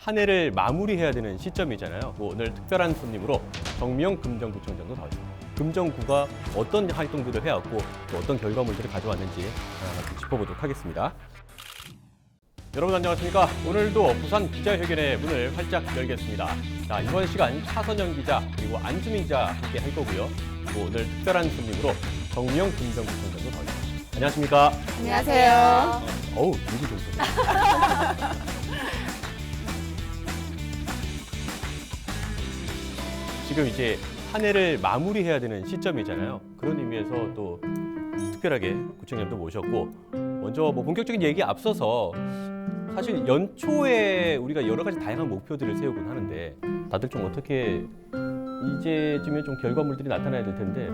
한 해를 마무리해야 되는 시점이잖아요. 오늘 특별한 손님으로 정미영 금정구청장도 나와주셨습니다. 금정구가 어떤 활동들을 해왔고 또 어떤 결과물들을 가져왔는지 하나하나 짚어보도록 하겠습니다. 여러분 안녕하십니까? 오늘도 부산 기자회견의 문을 활짝 열겠습니다. 자, 이번 시간 차선영 기자 그리고 안주민 기자 함께 할 거고요. 그리고 오늘 특별한 손님으로 정미영 금정구청장도 나와주셨습니다. 안녕하십니까? 안녕하세요. 어우, 누구 정도? 지금 이제 한 해를 마무리해야 되는 시점이잖아요. 그런 의미에서 또 특별하게 구청장님도 모셨고 먼저 뭐 본격적인 얘기에 앞서서 사실 연초에 우리가 여러 가지 다양한 목표들을 세우곤 하는데 다들 좀 어떻게 이제쯤에 좀 결과물들이 나타나야 될 텐데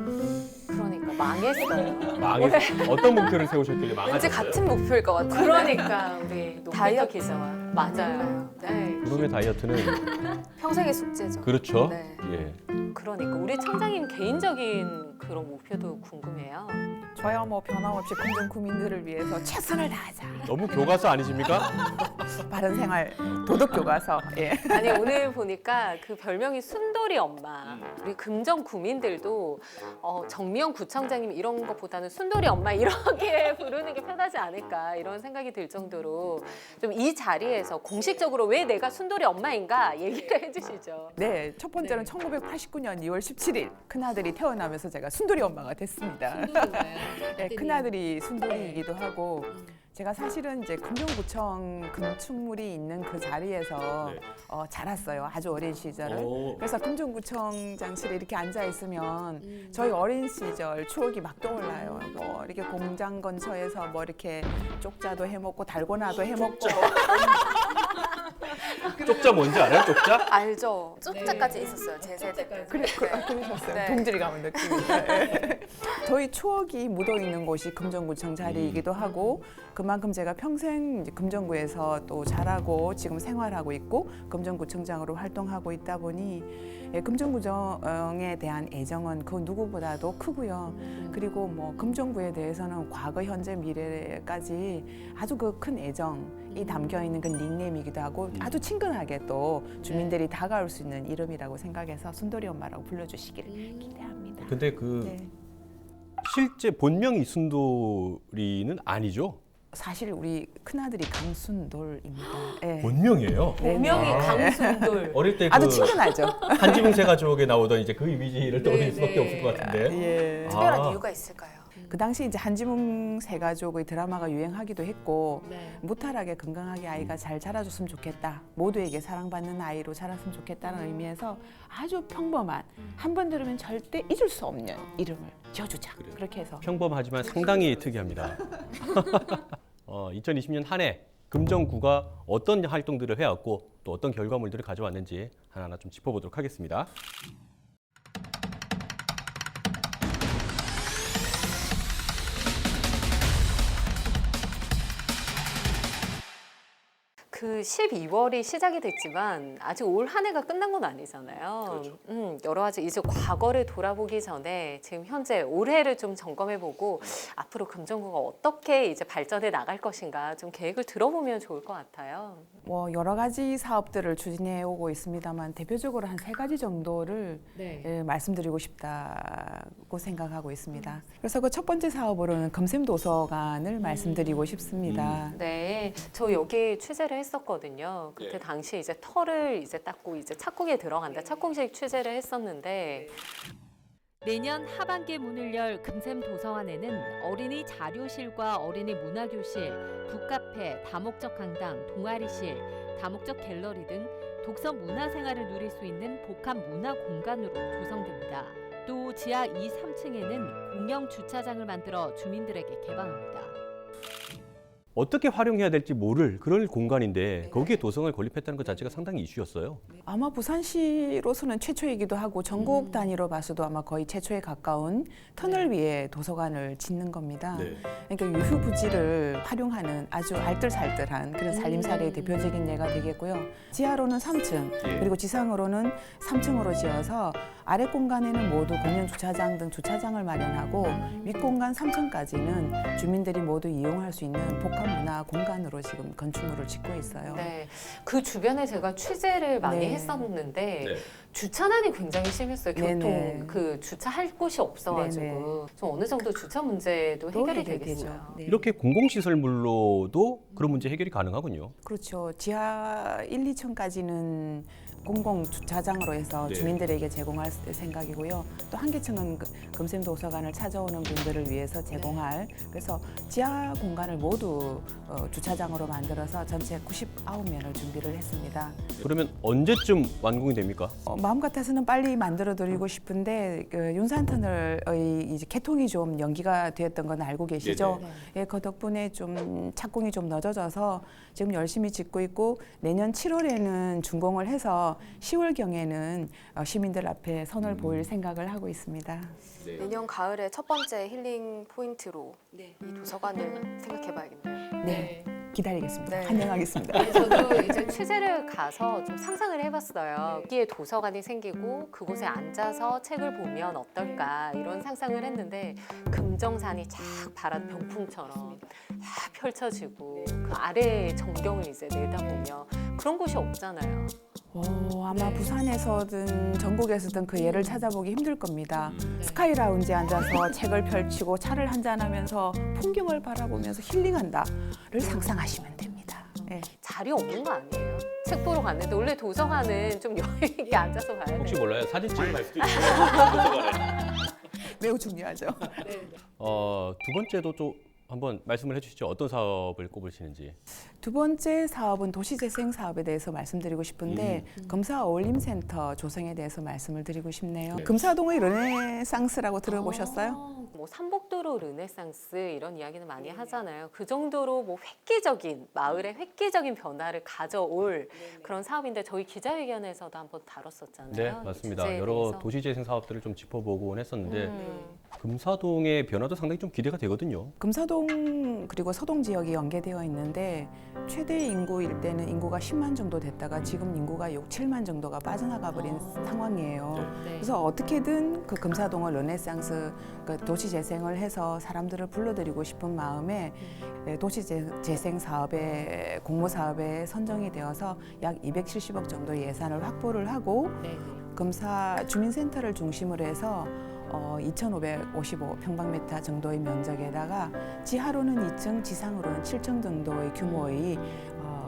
그러니까 망했어요. 망해서 어떤 목표를 세우셨길래 망하셨어요? 왠지 같은 목표일 것 같아요. 그러니까 우리 다이어트 기자와 맞아요. 네. 그놈의 다이어트는 평생의 숙제죠. 그렇죠. 네. 예. 그러니까 우리 청장님 개인적인 그런 목표도 궁금해요. 저야 뭐 변함없이 금정 구민들을 위해서 최선을 다하자. 너무 교과서 아니십니까? 바른 생활, 도덕 교과서. 예. 아니 오늘 보니까 그 별명이 순돌이 엄마. 우리 금정 구민들도 정미영 구청장님 이런 것보다는 순돌이 엄마 이렇게 부르는 게 편하지 않을까 이런 생각이 들 정도로 좀 이 자리에서 공식적으로 왜 내가 순돌이 엄마인가 얘기를 해주시죠. 네, 첫 번째는 1989년 2월 17일 큰아들이 태어나면서 제가 순돌이 엄마가 됐습니다. 네, 큰아들이 순돌이이기도 하고 제가 사실은 이제 금정구청 금축물이 있는 그 자리에서 네. 자랐어요. 아주 어린 시절을. 오. 그래서 금정구청장실에 이렇게 앉아 있으면 저희 어린 시절 추억이 막 떠올라요. 뭐 이렇게 공장 근처에서 뭐 이렇게 쪽자도 해먹고 달고나도 해먹고. 쪽자 뭔지 알아요? 쪽자? 알죠? 쪽자까지 있었어요. 제 세대 때. 그러셨어요. 네. 동질이 가면 느낌이. 저희 추억이 묻어 있는 곳이 금정구청 자리이기도 하고 그만큼 제가 평생 이제 금정구에서 또 자라고 지금 생활하고 있고 금정구청장으로 활동하고 있다 보니 금정구청에 대한 애정은 그 누구보다도 크고요. 그리고 뭐 금정구에 대해서는 과거, 현재, 미래까지 아주 그 큰 애정이 담겨 있는 그 닉네임이기도 하고 아주 친근하게 또 주민들이 다가올 수 있는 이름이라고 생각해서 순돌이 엄마라고 불러주시기를 기대합니다. 근데 그 네. 실제 본명이 순돌이는 아니죠? 사실 우리 큰아들이 강순돌입니다. 네. 본명이에요. 본명이 강순돌. 어릴 때 아주 그 친근하죠. 한지붕세 가족에 나오던 이제 그 이미지를 떠올릴 수밖에 없을 것 같은데. 예. 특별한 아. 이유가 있을까요? 그 당시 이제 한지붕 세 가족의 드라마가 유행하기도 했고 네. 무탈하게 건강하게 아이가 잘 자라줬으면 좋겠다. 모두에게 사랑받는 아이로 자랐으면 좋겠다는 의미에서 아주 평범한 한 번 들으면 절대 잊을 수 없는 이름을 지어주자. 그렇게 해서 평범하지만 상당히 특이합니다. 2020년 한 해 금정구가 어떤 활동들을 해왔고 또 어떤 결과물들을 가져왔는지 하나하나 좀 짚어보도록 하겠습니다. 그 12월이 시작이 됐지만 아직 올 한 해가 끝난 건 아니잖아요. 그렇죠. 여러 가지 이제 과거를 돌아보기 전에 지금 현재 올해를 좀 점검해보고 앞으로 금정구가 어떻게 이제 발전해 나갈 것인가 좀 계획을 들어보면 좋을 것 같아요. 뭐 여러 가지 사업들을 추진해 오고 있습니다만 대표적으로 한 3가지 정도를 말씀드리고 싶다고 생각하고 있습니다. 그래서 그 첫 번째 사업으로는 금샘도서관을 말씀드리고 싶습니다. 네, 저 여기 취재를 했었거든요. 그때 당시 이제 털을 이제 닦고 이제 착국에 들어간다. 착국식 취재를 했었는데 내년 하반기에 문을 열 금샘 도서관에는 어린이 자료실과 어린이 문화교실, 북카페, 다목적 강당, 동아리실, 다목적 갤러리 등 독서 문화생활을 누릴 수 있는 복합 문화 공간으로 조성됩니다. 또 지하 2, 3층에는 공영 주차장을 만들어 주민들에게 개방합니다. 어떻게 활용해야 될지 모를 그런 공간인데 거기에 도서관을 건립했다는 것 자체가 상당히 이슈였어요. 아마 부산시로서는 최초이기도 하고 전국 단위로 봐서도 아마 거의 최초에 가까운 터널 위에 도서관을 짓는 겁니다. 네. 그러니까 유휴부지를 활용하는 아주 알뜰살뜰한 그런 살림살이의 대표적인 예가 되겠고요. 지하로는 3층 그리고 지상으로는 3층으로 지어서 아래 공간에는 모두 공영 주차장 등 주차장을 마련하고 윗 공간 3층까지는 주민들이 모두 이용할 수 있는 복합 문화 공간으로 지금 건축물을 짓고 있어요. 네, 그 주변에 제가 취재를 많이 네. 했었는데 네. 주차난이 굉장히 심했어요. 교통 네네. 그 주차할 곳이 없어가지고 네네. 좀 어느 정도 주차 문제도 또 해결이 해결되죠. 되겠어요. 네. 이렇게 공공시설물로도 그런 문제 해결이 가능하군요. 그렇죠. 지하 1, 2층까지는 공공 주차장으로 해서 네. 주민들에게 제공할 생각이고요. 또 한 개층은 금샘도서관을 찾아오는 분들을 위해서 제공할 그래서 지하 공간을 모두 주차장으로 만들어서 전체 99면을 준비를 했습니다. 그러면 언제쯤 완공이 됩니까? 마음 같아서는 빨리 만들어 드리고 싶은데 윤산터널의 이제 개통이 좀 연기가 되었던 건 알고 계시죠? 예, 그 덕분에 좀 착공이 좀 늦어져서 지금 열심히 짓고 있고 내년 7월에는 준공을 해서 10월 경에는 시민들 앞에 선을 보일 생각을 하고 있습니다. 내년 가을에 첫 번째 힐링 포인트로 이 도서관을 생각해봐야겠네요. 네, 기다리겠습니다. 네. 환영하겠습니다. 저도 이제 취재를 가서 좀 상상을 해봤어요. 여기에 도서관이 생기고 그곳에 앉아서 책을 보면 어떨까 이런 상상을 했는데 금정산이 쫙 바란 병풍처럼 쫙 펼쳐지고 그 아래 전경을 이제 내다보며 그런 곳이 없잖아요. 아마 네. 부산에서든 전국에서든 그 예를 찾아보기 힘들 겁니다. 네. 스카이 라운지에 앉아서 책을 펼치고 차를 한잔하면서 풍경을 바라보면서 힐링한다를 상상하시면 됩니다. 네. 자리 없는 거 아니에요? 책 보러 갔는데 원래 도서관은 좀 여유 있게 앉아서 봐야 돼요. 혹시 몰라요. 사진 찍으러 갈 수도 있어요. 매우 중요하죠. 두 번째도 좀 한번 말씀을 해주시죠. 어떤 사업을 꼽으시는지. 두 번째 사업은 도시재생 사업에 대해서 말씀드리고 싶은데 금사 어울림센터 조성에 대해서 말씀을 드리고 싶네요. 네. 금사동의 르네상스라고 들어보셨어요? 뭐 삼복도로 르네상스 이런 이야기는 많이 하잖아요. 그 정도로 뭐 획기적인 마을의 획기적인 변화를 가져올 그런 사업인데 저희 기자회견에서도 한번 다뤘었잖아요. 네, 이 맞습니다. 주제에 여러 대해서. 도시재생 사업들을 좀 짚어보곤 했었는데 음. 금사동의 변화도 상당히 좀 기대가 되거든요. 금사동 그리고 서동 지역이 연계되어 있는데 최대 인구 일대는 인구가 10만 정도 됐다가 지금 인구가 6, 7만 정도가 빠져나가 버린 상황이에요. 네. 그래서 어떻게든 그 금사동을 르네상스 그 도시 재생을 해서 사람들을 불러들이고 싶은 마음에 도시 재생 사업에 공모 사업에 선정이 되어서 약 270억 정도 예산을 확보를 하고 네. 금사 주민센터를 중심으로 해서 2,555평방미터 정도의 면적에다가 지하로는 2층, 지상으로는 7층 정도의 규모의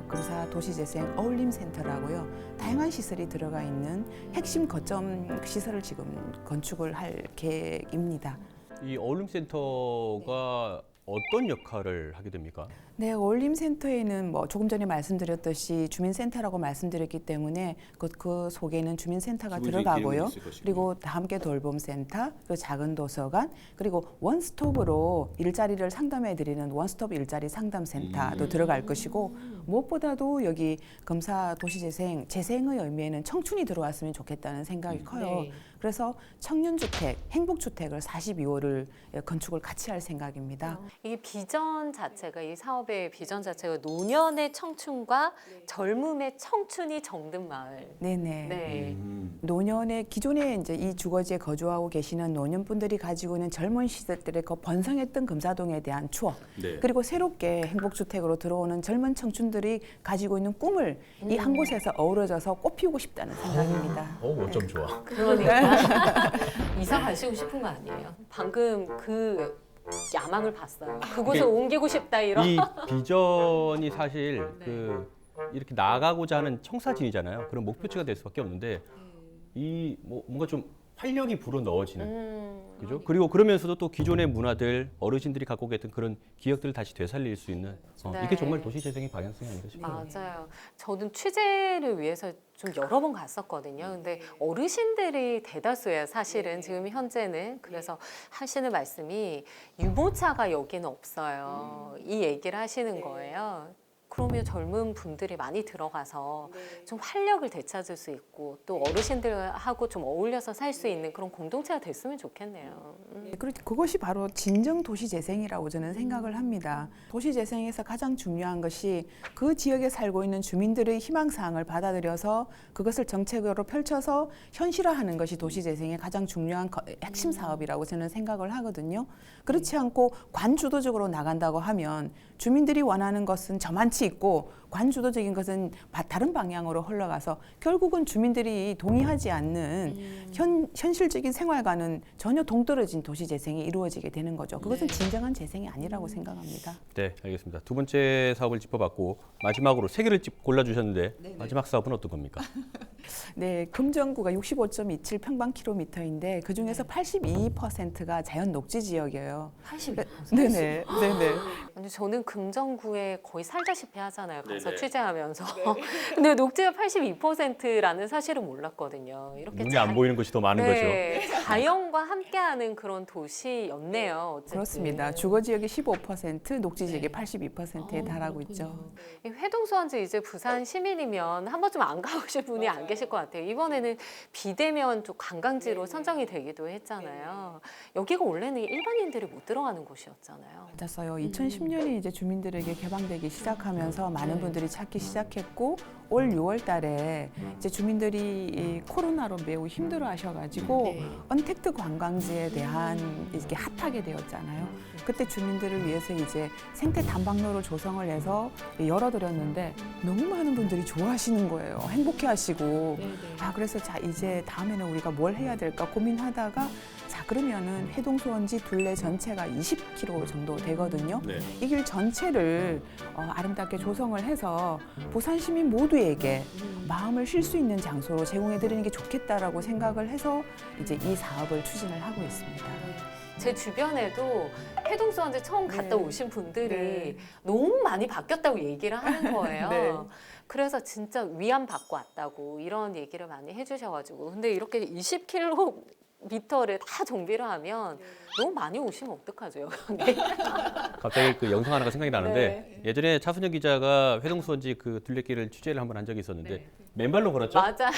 금사 도시재생 어울림센터라고요. 다양한 시설이 들어가 있는 핵심 거점 시설을 지금 건축을 할 계획입니다. 이 어울림센터가 어떤 역할을 하게 됩니까? 네, 어울림센터에는 뭐 조금 전에 말씀드렸듯이 주민센터라고 말씀드렸기 때문에 그 속에는 주민센터가 들어가고요. 그리고 함께 돌봄센터, 그리고 작은 도서관, 그리고 원스톱으로 일자리를 상담해드리는 원스톱 일자리 상담센터도 들어갈 것이고 무엇보다도 여기 금사 도시재생, 재생의 의미에는 청춘이 들어왔으면 좋겠다는 생각이 커요. 네. 그래서 청년주택, 행복주택을 42호를 건축을 같이 할 생각입니다. 이 비전 자체가 이 사업의 비전 자체가 노년의 청춘과 젊음의 청춘이 정든 마을. 네네. 네. 노년의 기존에 이제 이 주거지에 거주하고 계시는 노년분들이 가지고 있는 젊은 시절들의 그 번성했던 금사동에 대한 추억 네. 그리고 새롭게 행복주택으로 들어오는 젊은 청춘들이 가지고 있는 꿈을 이 한 곳에서 어우러져서 꽃피우고 싶다는 생각입니다. 어쩜 좋아. 그러니까 이사 가시고 싶은 거 아니에요? 방금 그 야망을 봤어요. 그곳에 옮기고 싶다 이런. 이 비전이 사실 네. 이렇게 나가고자 하는 청사진이잖아요. 그런 목표치가 될 수밖에 없는데 이 뭔가 좀 활력이 불어 넣어지는 그죠? 그리고 그러면서도 또 기존의 문화들 어르신들이 갖고 계셨던 그런 기억들을 다시 되살릴 수 있는 네. 이게 정말 도시 재생의 방향성이 아닌가 싶어요. 맞아요. 저는 취재를 위해서 좀 여러 번 갔었거든요. 근데 어르신들이 대다수예요. 사실은 지금 현재는. 그래서 하시는 말씀이 유모차가 여기는 없어요. 이 얘기를 하시는 거예요. 그러면 젊은 분들이 많이 들어가서 좀 활력을 되찾을 수 있고 또 어르신들하고 좀 어울려서 살 수 있는 그런 공동체가 됐으면 좋겠네요. 그리고 그것이 바로 진정 도시 재생이라고 저는 생각을 합니다. 도시 재생에서 가장 중요한 것이 그 지역에 살고 있는 주민들의 희망사항을 받아들여서 그것을 정책으로 펼쳐서 현실화하는 것이 도시 재생의 가장 중요한 핵심 사업이라고 저는 생각을 하거든요. 그렇지 않고 관주도적으로 나간다고 하면 주민들이 원하는 것은 저만치 있고 관주도적인 것은 다른 방향으로 흘러가서 결국은 주민들이 동의하지 않는 현실적인 생활과는 전혀 동떨어진 도시 재생이 이루어지게 되는 거죠. 그것은 진정한 재생이 아니라고 생각합니다. 네, 알겠습니다. 두 번째 사업을 짚어봤고 마지막으로 세 개를 골라주셨는데 마지막 사업은 어떤 겁니까? 네, 금정구가 65.27 평방킬로미터인데 그 중에서 82%가 자연 녹지 지역이에요. 82%? 네네, 네네. 아니, 저는 금정구에 거의 살다시피 하잖아요. 가서 네네. 취재하면서. 근데 녹지가 82%라는 사실은 몰랐거든요. 이렇게 눈이 안 보이는 것이 더 많은 네, 자연과 함께하는 그런 도시였네요. 어쨌든. 그렇습니다. 주거 지역이 15%, 녹지 지역이 82%에 달하고 있죠. 이 회동수원지 이제 부산 시민이면 한 번쯤 안 가보실 분이 안 계실 것 같아요. 이번에는 비대면 또 관광지로 선정이 되기도 했잖아요. 여기가 원래는 일반인들이 못 들어가는 곳이었잖아요. 맞았어요. 2010년에 이제 주민들에게 개방되기 시작하면서 많은 분들이 찾기 시작했고 올 6월 달에 이제 주민들이 이 코로나로 매우 힘들어 하셔가지고 언택트 관광지에 대한 이렇게 핫하게 되었잖아요. 그때 주민들을 위해서 이제 생태 단방로를 조성을 해서 열어드렸는데 너무 많은 분들이 좋아하시는 거예요. 행복해 하시고. 아, 그래서 자, 이제 다음에는 우리가 뭘 해야 될까 고민하다가 자, 그러면은 해동수원지 둘레 전체가 20km 정도 되거든요. 네. 이 길 전체를 아름답게 조성을 해서 부산 시민 모두에게 마음을 쉴 수 있는 장소로 제공해 드리는 게 좋겠다라고 생각을 해서 이제 이 사업을 추진을 하고 있습니다. 제 주변에도 해동수원지 처음 갔다 오신 분들이 너무 많이 바뀌었다고 얘기를 하는 거예요. 네. 그래서 진짜 위안받고 왔다고 이런 얘기를 많이 해주셔가지고 근데 이렇게 20km를 다 정비를 하면 너무 많이 오시면 어떡하죠? 갑자기 그 영상 하나가 생각이 나는데 예전에 차순영 기자가 회동수원지 그 둘레길을 취재를 한번 한 적이 있었는데 맨발로 걸었죠? 맞아.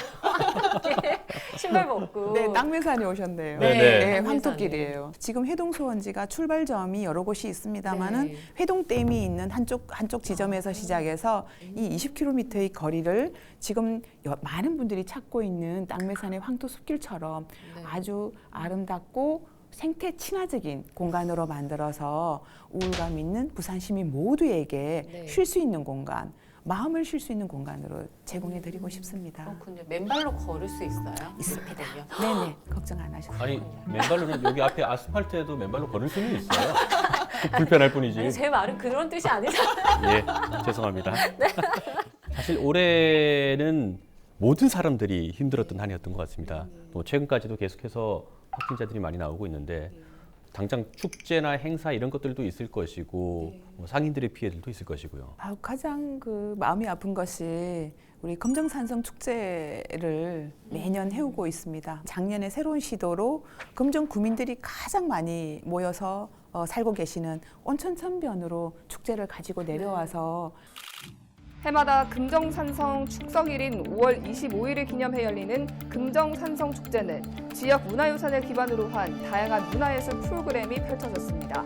신발 벗고. 네, 땅매산에 오셨네요. 네, 네, 땅매산에. 황토길이에요. 지금 회동수원지가 출발점이 여러 곳이 있습니다만은 회동댐이 있는 한쪽 지점에서 시작해서 이 20km의 거리를 지금 많은 분들이 찾고 있는 땅매산의 황토숲길처럼 아주 아름답고 생태 친화적인 공간으로 만들어서 우울감 있는 부산 시민 모두에게 쉴 수 있는 공간, 마음을 쉴 수 있는 공간으로 제공해드리고 싶습니다. 그렇군요. 맨발로 걸을 수 있어요? 있습니다. 되면. 네네, 걱정 안 하셔도 아니 맨발로는 여기 앞에 아스팔트에도 맨발로 걸을 수는 있어요. 불편할 뿐이지. 아니, 제 말은 그런 뜻이 아니잖아요. 예, 죄송합니다. 사실 올해는 모든 사람들이 힘들었던 한 해였던 것 같습니다. 또 최근까지도 계속해서 확진자들이 많이 나오고 있는데 당장 축제나 행사 이런 것들도 있을 것이고 뭐 상인들의 피해들도 있을 것이고요. 가장 그 마음이 아픈 것이 우리 금정산성 축제를 매년 해오고 있습니다. 작년에 새로운 시도로 금정 구민들이 가장 많이 모여서 살고 계시는 온천천변으로 축제를 가지고 내려와서 해마다 금정산성 축석일인 5월 25일을 기념해 열리는 금정산성 축제는 지역 문화유산을 기반으로 한 다양한 문화예술 프로그램이 펼쳐졌습니다.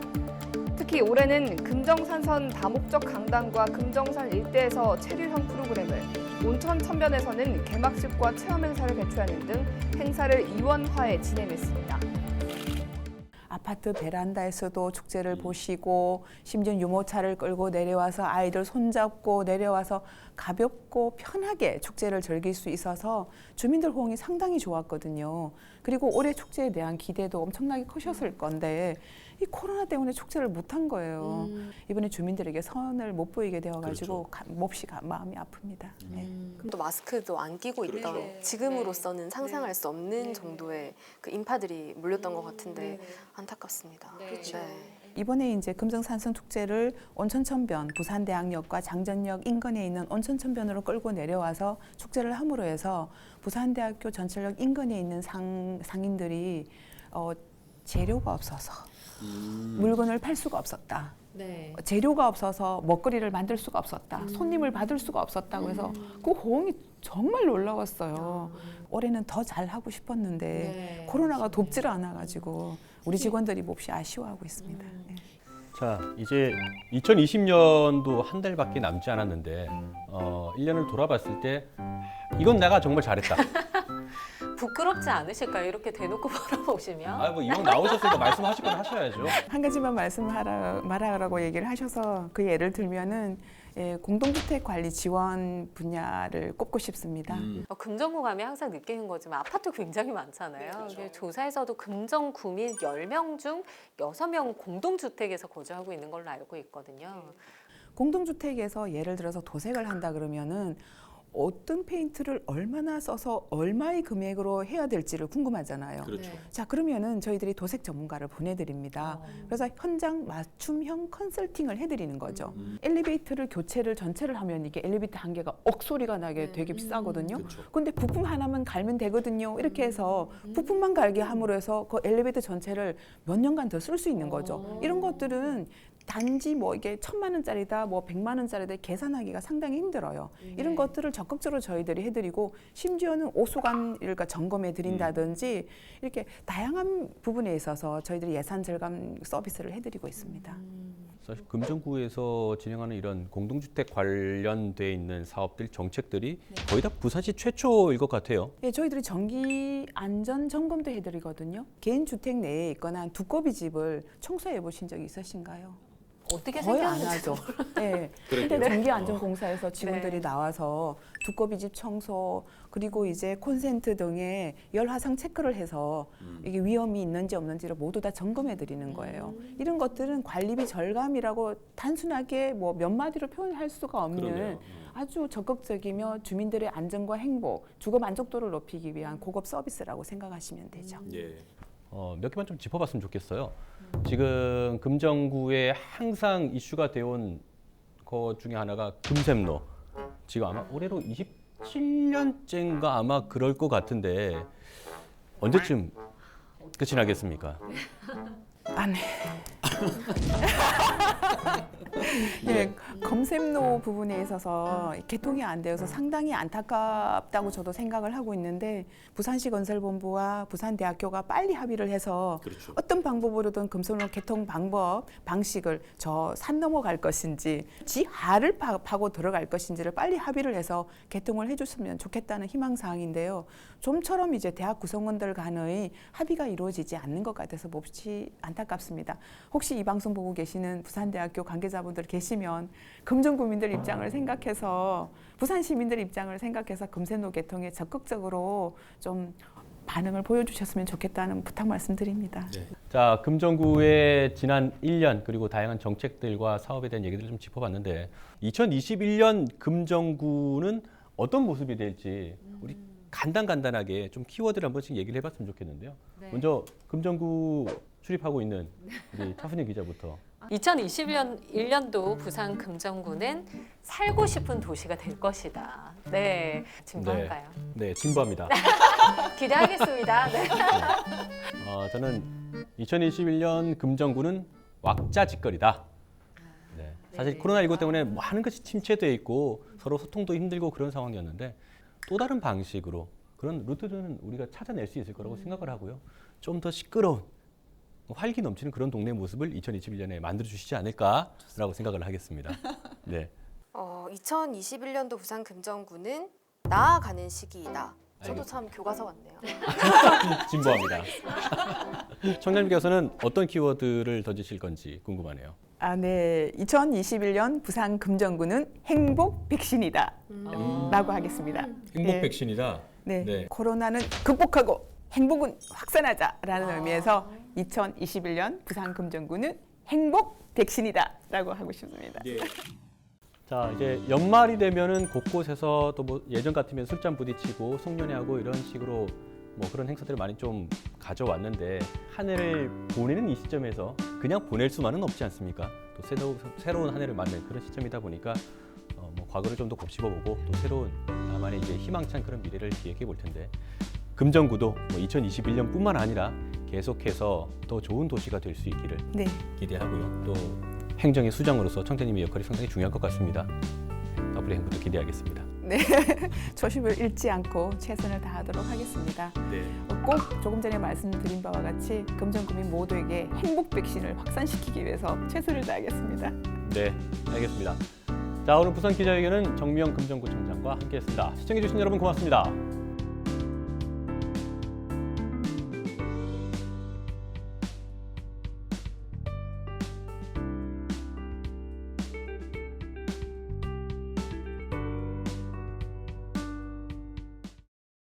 특히 올해는 금정산선 다목적 강당과 금정산 일대에서 체류형 프로그램을, 온천 천변에서는 개막식과 체험 행사를 개최하는 등 행사를 이원화해 진행했습니다. 아파트 베란다에서도 축제를 보시고 심지어 유모차를 끌고 내려와서 아이들 손잡고 내려와서 가볍고 편하게 축제를 즐길 수 있어서 주민들 호응이 상당히 좋았거든요. 그리고 올해 축제에 대한 기대도 엄청나게 크셨을 건데 이 코로나 때문에 축제를 못한 거예요. 이번에 주민들에게 선을 못 보이게 되어가지고 몹시 마음이 아픕니다. 네. 그럼 또 마스크도 안 끼고 있던 지금으로서는 상상할 수 없는 정도의 그 인파들이 몰렸던 것 같은데 안타깝습니다. 그렇죠. 이번에 이제 금정산성 축제를 온천천변, 부산대학역과 장전역 인근에 있는 온천천변으로 끌고 내려와서 축제를 함으로 해서 부산대학교 전철역 인근에 있는 상인들이 재료가 없어서 물건을 팔 수가 없었다. 재료가 없어서 먹거리를 만들 수가 없었다. 손님을 받을 수가 없었다고 해서 그 호응이 정말 놀라웠어요. 올해는 더 잘하고 싶었는데 코로나가 돕지를 않아가지고 우리 직원들이 몹시 아쉬워하고 있습니다. 네. 자, 이제 2020년도 한 달밖에 남지 않았는데 1년을 돌아봤을 때 이건 내가 정말 잘했다. 부끄럽지 않으실까요? 이렇게 대놓고 바라보시면. 뭐 이왕 나오셨으니까 말씀하실 건 하셔야죠. 한 가지만 말하라고 얘기를 하셔서 그 예를 들면은 공동주택 관리 지원 분야를 꼽고 싶습니다. 금정구 가면 항상 느끼는 거지만 아파트 굉장히 많잖아요. 이게 조사에서도 금정구민 10명 중 6명 공동주택에서 거주하고 있는 걸로 알고 있거든요. 공동주택에서 예를 들어서 도색을 한다 그러면은 어떤 페인트를 얼마나 써서 얼마의 금액으로 해야 될지를 궁금하잖아요. 그렇죠. 자, 그러면은 저희들이 도색 전문가를 보내드립니다. 그래서 현장 맞춤형 컨설팅을 해드리는 거죠. 엘리베이터를 교체를 전체를 하면 이게 엘리베이터 한 개가 억소리가 나게 되게 비싸거든요. 근데 부품 하나만 갈면 되거든요. 이렇게 해서 부품만 갈게 함으로 해서 그 엘리베이터 전체를 몇 년간 더 쓸 수 있는 거죠. 이런 것들은 단지 뭐 이게 1,000만 원짜리다, 뭐 100만 원짜리다 계산하기가 상당히 힘들어요. 이런 것들을 적극적으로 저희들이 해드리고 심지어는 오수관을 점검해 드린다든지 이렇게 다양한 부분에 있어서 저희들이 예산 절감 서비스를 해드리고 있습니다. 사실 금정구에서 진행하는 이런 공동주택 관련돼 있는 사업들, 정책들이 거의 다 부산시 최초일 것 같아요. 예, 저희들이 정기 안전 점검도 해드리거든요. 개인 주택 내에 있거나 두꺼비 집을 청소해 보신 적이 있으신가요? 어떻게 거의 안 생겼는지 하죠. 네. 근데 정기안전공사에서 직원들이 나와서 두꺼비집 청소 그리고 이제 콘센트 등의 열화상 체크를 해서 이게 위험이 있는지 없는지를 모두 다 점검해 드리는 거예요. 이런 것들은 관리비 절감이라고 단순하게 뭐 몇 마디로 표현할 수가 없는 그러네요. 아주 적극적이며 주민들의 안전과 행복, 주거 만족도를 높이기 위한 고급 서비스라고 생각하시면 되죠. 몇 개만 좀 짚어봤으면 좋겠어요. 지금 금정구에 항상 이슈가 되어온 것 중에 하나가 금샘로. 지금 아마 올해로 27년째인가 아마 그럴 것 같은데 언제쯤 끝이 나겠습니까? 안 해. 예, 검샘로 부분에 있어서 개통이 안 되어서 상당히 안타깝다고 저도 생각을 하고 있는데 부산시 건설본부와 부산대학교가 빨리 합의를 해서 어떤 방법으로든 금샘로 개통 방식을 저 산 넘어갈 것인지 지하를 파고 들어갈 것인지를 빨리 합의를 해서 개통을 해줬으면 좋겠다는 희망사항인데요. 좀처럼 이제 대학 구성원들 간의 합의가 이루어지지 않는 것 같아서 몹시 안타깝습니다. 혹시 이 방송 보고 계시는 부산대학교 관계자분들 계시면 금정구민들 입장을 생각해서 부산 시민들 입장을 생각해서 금샘로 개통에 적극적으로 좀 반응을 보여주셨으면 좋겠다는 부탁 말씀드립니다. 자, 금정구의 지난 1년 그리고 다양한 정책들과 사업에 대한 얘기들을 좀 짚어봤는데 2021년 금정구는 어떤 모습이 될지 우리 간단하게 좀 키워드를 한 번씩 얘기를 해봤으면 좋겠는데요. 먼저 금정구 출입하고 있는 우리 차순희 기자부터. 2021년도 부산 금정구는 살고 싶은 도시가 될 것이다. 네, 진부한가요? 네, 진부합니다. 기대하겠습니다. 네. 저는 2021년 금정구는 왁자지껄이다. 네. 사실 코로나19 때문에 많은 것이 침체되어 있고 서로 소통도 힘들고 그런 상황이었는데 또 다른 방식으로 그런 루트는 우리가 찾아낼 수 있을 거라고 생각을 하고요. 좀 더 시끄러운 활기 넘치는 그런 동네 모습을 2021년에 만들어 주시지 않을까라고 생각을 하겠습니다. 네. 2021년도 부산 금정구는 나아가는 시기이다. 저도 참 교과서 같네요. 진부합니다. 청년님께서는 어떤 키워드를 던지실 건지 궁금하네요. 네. 2021년 부산 금정구는 행복 백신이다. 라고 하겠습니다. 행복 네. 백신이다. 네. 코로나는 극복하고 행복은 확산하자라는 의미에서 2021년 부산 금정구는 행복 백신이다라고 하고 싶습니다. 자, 이제 연말이 되면은 곳곳에서 또 뭐 예전 같으면 술잔 부딪히고 송년회하고 이런 식으로 뭐 그런 행사들을 많이 좀 가져왔는데 한 해를 보내는 이 시점에서 그냥 보낼 수만은 없지 않습니까? 또 새로운 한 해를 맞는 그런 시점이다 보니까 뭐 과거를 좀 더 곱씹어보고 또 새로운 나만의 이제 희망찬 그런 미래를 기획해 볼 텐데 금정구도 뭐 2021년뿐만 아니라 계속해서 더 좋은 도시가 될 수 있기를 네. 기대하고요. 또 행정의 수장으로서 청태님의 역할이 상당히 중요할 것 같습니다. 앞으로의 행보도 기대하겠습니다. 네, 초심을 잃지 않고 최선을 다하도록 하겠습니다. 네. 꼭 조금 전에 말씀드린 바와 같이 금정구민 모두에게 행복 백신을 확산시키기 위해서 최선을 다하겠습니다. 네, 알겠습니다. 자, 오늘 부산 기자회견은 정미영 금정구청장과 함께했습니다. 시청해주신 여러분 고맙습니다.